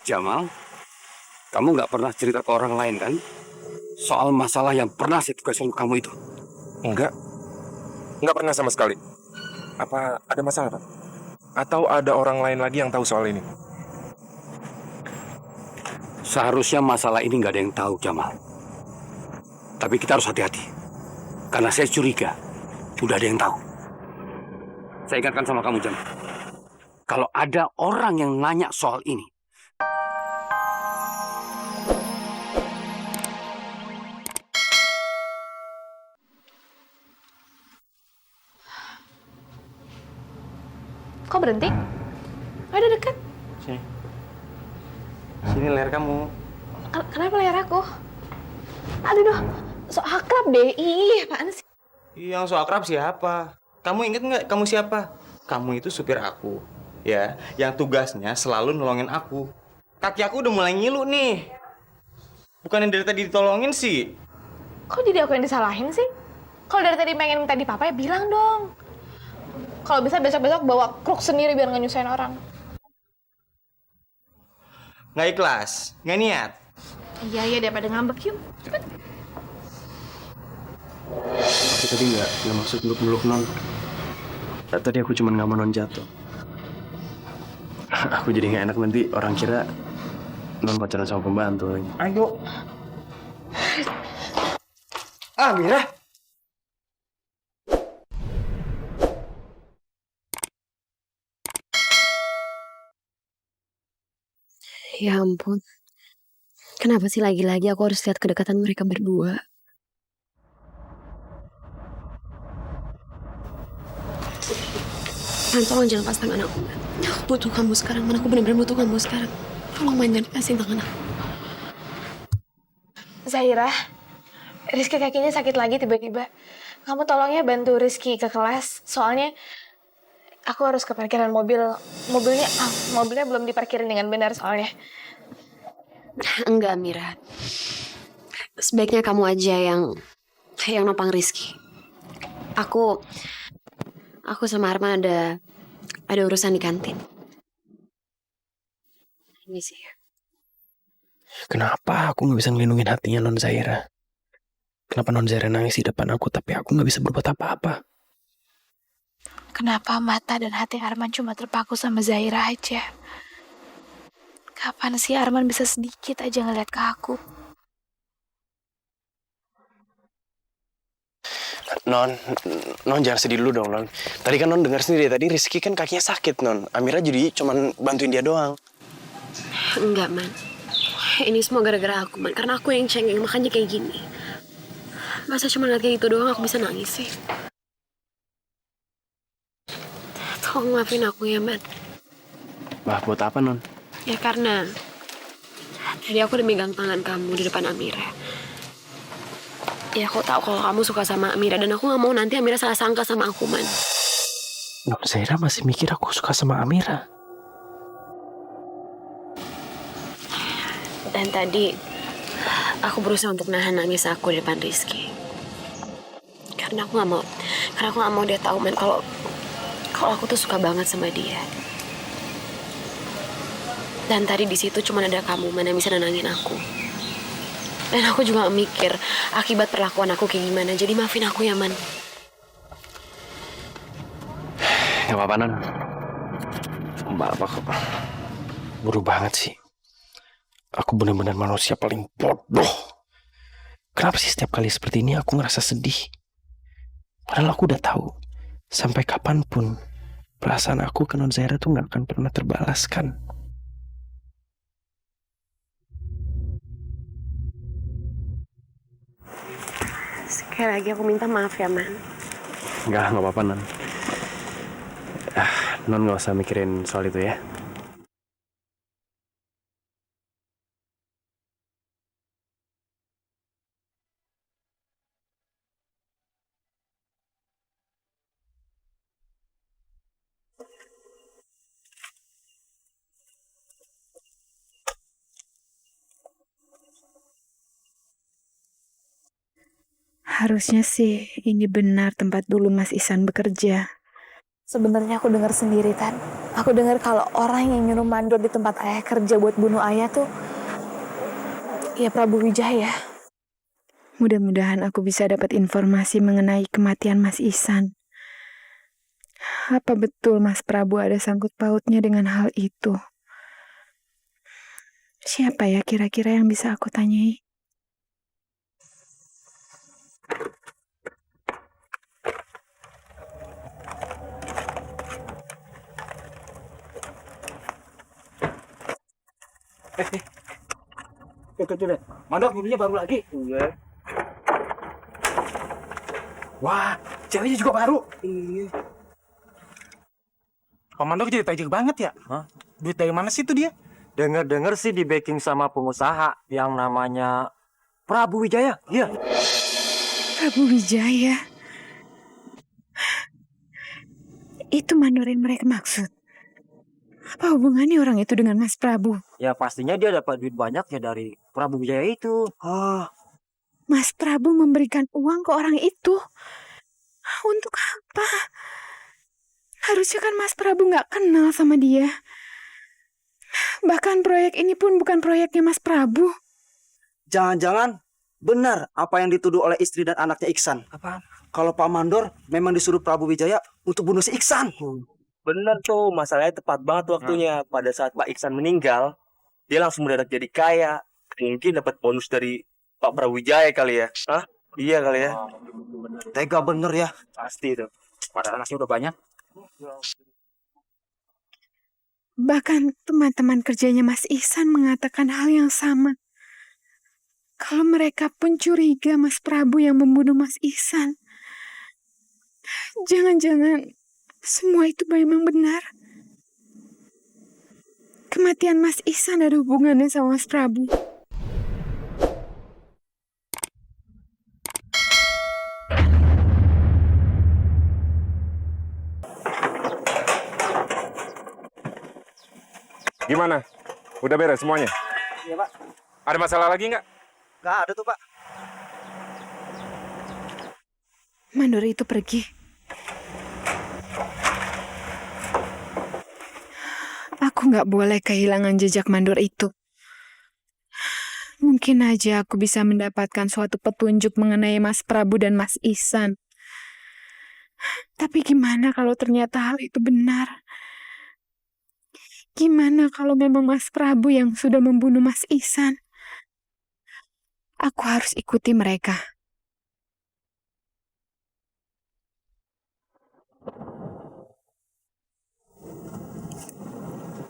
Jamal, kamu nggak pernah cerita ke orang lain kan? Soal masalah yang pernah saya tugaskan ke kamu itu. Enggak, enggak pernah sama sekali. Apa ada masalah, Pak? Atau ada orang lain lagi yang tahu soal ini? Seharusnya masalah ini nggak ada yang tahu, Jamal. Tapi kita harus hati-hati. Karena saya curiga, udah ada yang tahu. Saya ingatkan sama kamu, Jamal. Kalau ada orang yang nanya soal ini, Kok berhenti? Oh, udah deket. Sini. Sini leher kamu. Kenapa layar aku? Aduh, so akrab deh. Ih, apaan sih? Yang so akrab siapa? Kamu inget nggak kamu siapa? Kamu itu supir aku, ya. Yang tugasnya selalu nolongin aku. Kaki aku udah mulai ngilu nih. Bukan yang dari tadi ditolongin sih. Kok jadi aku yang disalahin sih? Kalau dari tadi pengen minta di papa ya bilang dong. Kalau bisa besok-besok bawa kruk sendiri biar nggak nyusahin orang. Nggak ikhlas, nggak niat. Iya, daripada ngambek yuk. Cepet. Aku tadi nggak maksud meluk-meluk non. Tadi aku cuma nggak mau non jatuh. Aku jadi nggak enak nanti orang kira non pacaran sama pembantu. Ayo. Ah, Mira. Ya ampun. Kenapa sih lagi-lagi aku harus lihat kedekatan mereka berdua? Man, tolong jangan pas tangan aku, Man. Aku butuh kamu sekarang, Man. Aku benar-benar butuh kamu sekarang. Tolong, Man, jangan kasih tangan aku. Zahira, Rizky kakinya sakit lagi tiba-tiba. Kamu tolong ya bantu Rizky ke kelas. Soalnya aku harus ke parkiran mobil. Mobilnya belum diparkirin dengan benar soalnya. Enggak, Mira. Sebaiknya kamu aja yang nopang Rizky. Aku sama Arman ada urusan di kantin. Ini sih. Kenapa aku nggak bisa ngelindungin hatinya non Zaira? Kenapa non Zaira nangis di depan aku tapi aku nggak bisa berbuat apa-apa? Kenapa mata dan hati Arman cuma terpaku sama Zahira aja? Kapan sih Arman bisa sedikit aja ngeliat ke aku? Non jangan sedih dulu dong non. Tadi kan non dengar sendiri tadi Rizky kan kakinya sakit non. Amira jadi cuman bantuin dia doang. Enggak, Man. Ini semua gara-gara aku, Man. Karena aku yang cengeng, makanya kayak gini. Masa cuma ngeliat kayak gitu doang aku bisa nangis sih? Tolong maafin aku ya, Man. Bah, buat apa non? Ya karena tadi aku udah megang tangan kamu di depan Amira. Ya aku tahu kalau kamu suka sama Amira dan aku gak mau nanti Amira salah sangka sama aku, Man. Non Zaira masih mikir aku suka sama Amira. Dan tadi aku berusaha untuk nahan nangis aku di depan Rizky. Karena aku gak mau dia tahu, Man, kalau aku tuh suka banget sama dia. Dan tadi di situ cuma ada kamu, Man, yang bisa nenangin aku. Dan aku juga gak mikir akibat perlakuan aku kayak gimana. Jadi maafin aku ya, Man. Gak apa-apa non. Apa kok? Bodoh banget sih. Aku benar-benar manusia paling bodoh. Kenapa sih setiap kali seperti ini aku ngerasa sedih? Padahal aku udah tahu sampai kapanpun perasaan aku ke non Zaira tuh gak akan pernah terbalaskan. Sekali lagi aku minta maaf ya, Man. Gak apa-apa non. Non gak usah mikirin soal itu ya. Harusnya sih ini benar tempat dulu Mas Ihsan bekerja. Sebenarnya aku dengar sendiri, Tan. Aku dengar kalau orang yang nyuruh mandor di tempat ayah kerja buat bunuh ayah tuh ya Prabu Wijaya. Mudah-mudahan aku bisa dapat informasi mengenai kematian Mas Ihsan. Apa betul Mas Prabu ada sangkut pautnya dengan hal itu? Siapa ya kira-kira yang bisa aku tanyai? Tuh, deh. Mandor mobilnya baru lagi. Iya. Wah, ceweknya juga baru. Iya. Komando jadi tajir banget ya? Hah? Duit dari mana sih itu dia? Dengar-dengar sih di backing sama pengusaha yang namanya Prabu Wijaya. Iya. Prabu Wijaya? Itu mandor yang mereka maksud. Apa hubungannya orang itu dengan Mas Prabu? Ya pastinya dia dapat duit banyak ya dari Prabu Wijaya itu. Mas Prabu memberikan uang ke orang itu? Untuk apa? Harusnya kan Mas Prabu nggak kenal sama dia. Bahkan proyek ini pun bukan proyeknya Mas Prabu. Jangan-jangan benar apa yang dituduh oleh istri dan anaknya Iksan. Apa? Kalau Pak Mandor memang disuruh Prabu Wijaya untuk bunuh si Iksan. Bener tuh, masalahnya tepat banget waktunya. Pada saat Pak Iksan meninggal, dia langsung mendadak jadi kaya. Mungkin dapat bonus dari Pak Brawijaya kali ya. Hah? Iya kali ya. Tega bener ya. Pasti itu. Padahal anaknya udah banyak. Bahkan teman-teman kerjanya Mas Ihsan mengatakan hal yang sama. Kalau mereka pun curiga Mas Prabu yang membunuh Mas Ihsan. Jangan-jangan semua itu memang benar. Kematian Mas Ihsan ada hubungannya sama Mas Prabu. Gimana? Udah beres semuanya? Iya, Pak. Ada masalah lagi nggak? Nggak ada tuh, Pak. Mandor itu pergi. Aku nggak boleh kehilangan jejak mandor itu. Mungkin aja aku bisa mendapatkan suatu petunjuk mengenai Mas Prabu dan Mas Ihsan. Tapi gimana kalau ternyata hal itu benar? Gimana kalau memang Mas Prabu yang sudah membunuh Mas Ihsan? Aku harus ikuti mereka.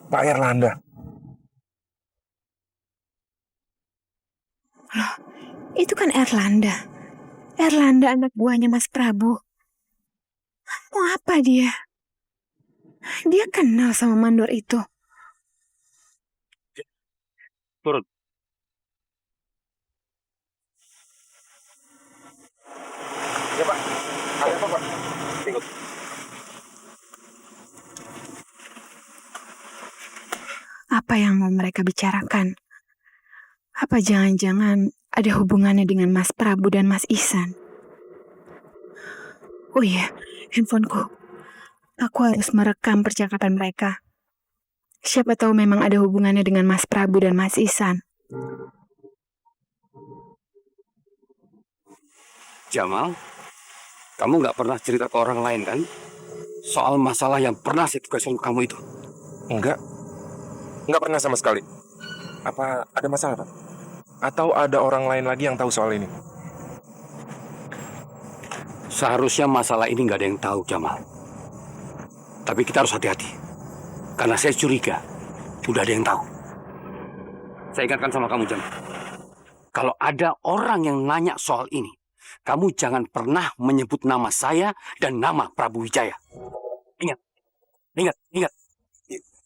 Pak Erlanda. Loh, itu kan Erlanda. Erlanda anak buahnya Mas Prabu. Mau apa dia? Dia kenal sama mandor itu. Turun. Ya Pak. Ada apa Pak? Ikut. Apa yang mau mereka bicarakan? Apa jangan-jangan ada hubungannya dengan Mas Prabu dan Mas Ihsan? Oh iya, handphoneku. Aku harus merekam percakapan mereka. Siapa tahu memang ada hubungannya dengan Mas Prabu dan Mas Ihsan. Jamal, kamu nggak pernah cerita ke orang lain kan? Soal masalah yang pernah saya tugaskan ke kamu itu. Enggak. Enggak pernah sama sekali. Apa ada masalah Pak? Atau ada orang lain lagi yang tahu soal ini? Seharusnya masalah ini nggak ada yang tahu, Jamal. Tapi kita harus hati-hati. Karena saya curiga, udah ada yang tahu. Saya ingatkan sama kamu, Jamal. Kalau ada orang yang nanya soal ini, kamu jangan pernah menyebut nama saya dan nama Prabu Wijaya. Ingat, ingat, ingat.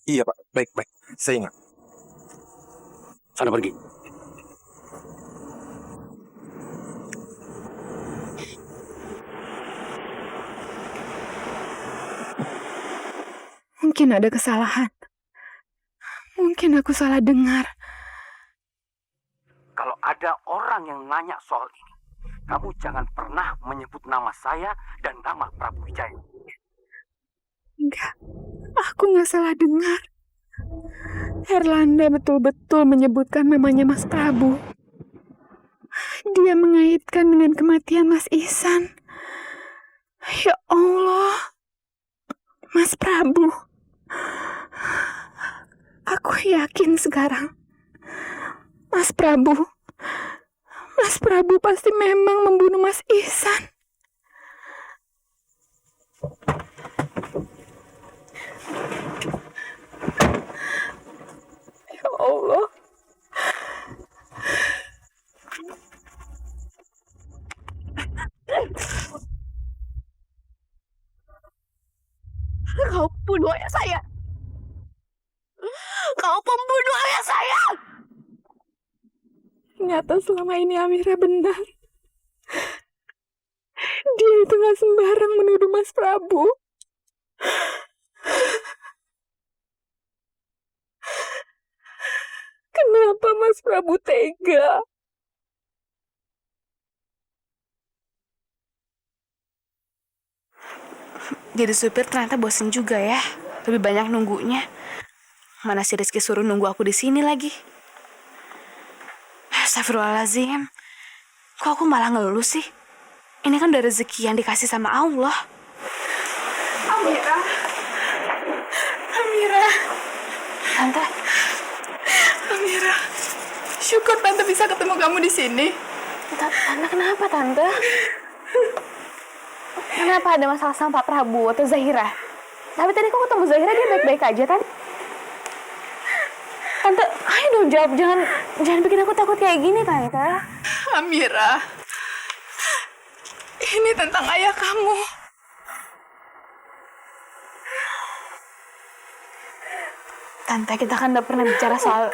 Iya Pak, baik. Saya ingat. Sana pergi. Mungkin ada kesalahan. Mungkin aku salah dengar. Kalau ada orang yang nanya soal ini, kamu jangan pernah menyebut nama saya dan nama Prabu Wijaya. Enggak, aku nggak salah dengar. Erlanda betul-betul menyebutkan namanya Mas Prabu. Dia mengaitkan dengan kematian Mas Ihsan. Ya Allah, Mas Prabu. Aku yakin sekarang. Mas Prabu pasti memang membunuh Mas Ihsan. Ya Allah. Kau bunuh ayah saya. Kau pembunuh ayah saya. Ternyata selama ini Amira benar. Dia itu gak sembarang menuduh Mas Prabu. Kenapa Mas Prabu tega? Jadi supir ternyata bosen juga ya. Lebih banyak nunggunya. Mana si Rizky suruh nunggu aku di sini lagi. Astagfirullahaladzim. Kok aku malah ngeluh sih? Ini kan udah rezeki yang dikasih sama Allah. Amira. Tante. Amira. Syukur Tante bisa ketemu kamu di sini. Tante, kenapa Tante? Kenapa ada masalah sama Pak Prabu atau Zahira? Tapi tadi kok ketemu Zahira dia baik-baik aja kan? Tante, ayo dong jawab. Jangan bikin aku takut kayak gini, Tante. Amira, ini tentang ayah kamu. Tante, kita kan udah pernah bicara soal...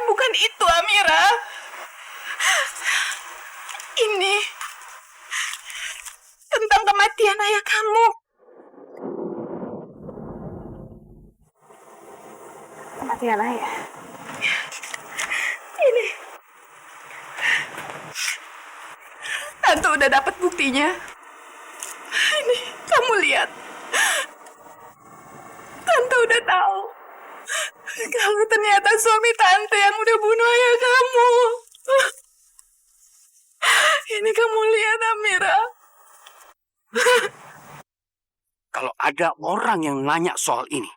Bukan itu, Amira. Ini tentang kematian ayah kamu. Kematian ayah? Ini. Tante udah dapat buktinya. Ini, kamu lihat. Tante udah tahu. Kalau ternyata suami Tante yang udah bunuh ayah kamu. Ini kamu lihat, Amira. Kalau ada orang yang nanya soal ini,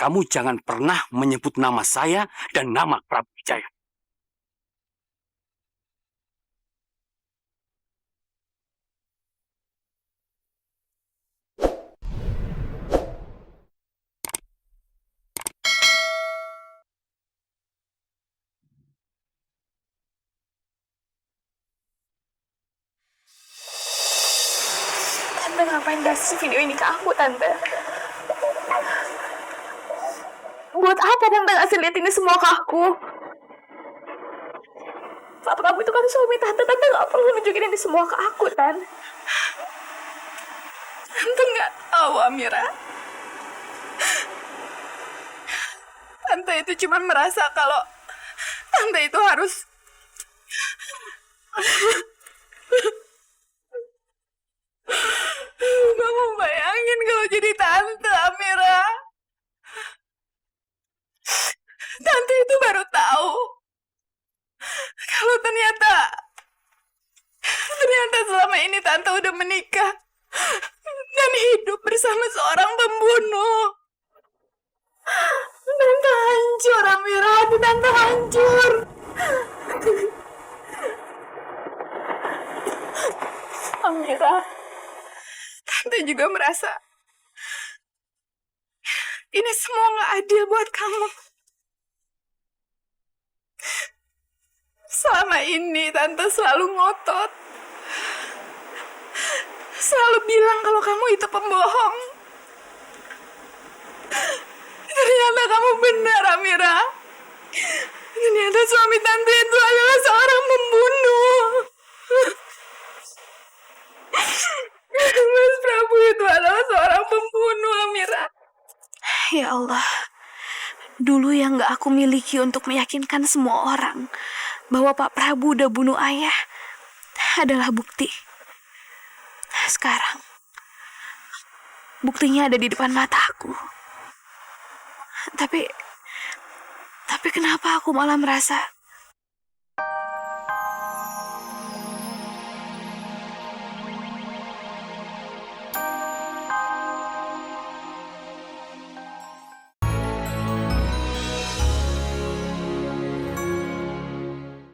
kamu jangan pernah menyebut nama saya dan nama Prabu Wijaya. Tante ngapain kasih video ini ke aku, Tante? Buat apa Tante ngasih lihat ini semua ke aku? Pak Prabu itu kan suami Tante. Tante gak perlu nunjukin ini semua ke aku, Tante. Tante gak tahu, Amira. Tante itu cuma merasa kalau Tante itu harus... Kamu bayangin kalau jadi Tante, Amira. Tante itu baru tahu kalau ternyata selama ini Tante udah menikah dan hidup bersama seorang pembunuh. Tante hancur, Amira. Hati Tante hancur. Amira, Tante juga merasa ini semua gak adil buat kamu. Selama ini Tante selalu ngotot. Selalu bilang kalau kamu itu pembohong. Ternyata kamu benar, Amira. Ternyata suami Tante itu adalah seorang pembunuh. Mas Prabu itu adalah seorang pembunuh, Amira. Ya Allah, dulu yang gak aku miliki untuk meyakinkan semua orang bahwa Pak Prabu udah bunuh ayah adalah bukti. Sekarang, buktinya ada di depan mataku. Tapi kenapa aku malah merasa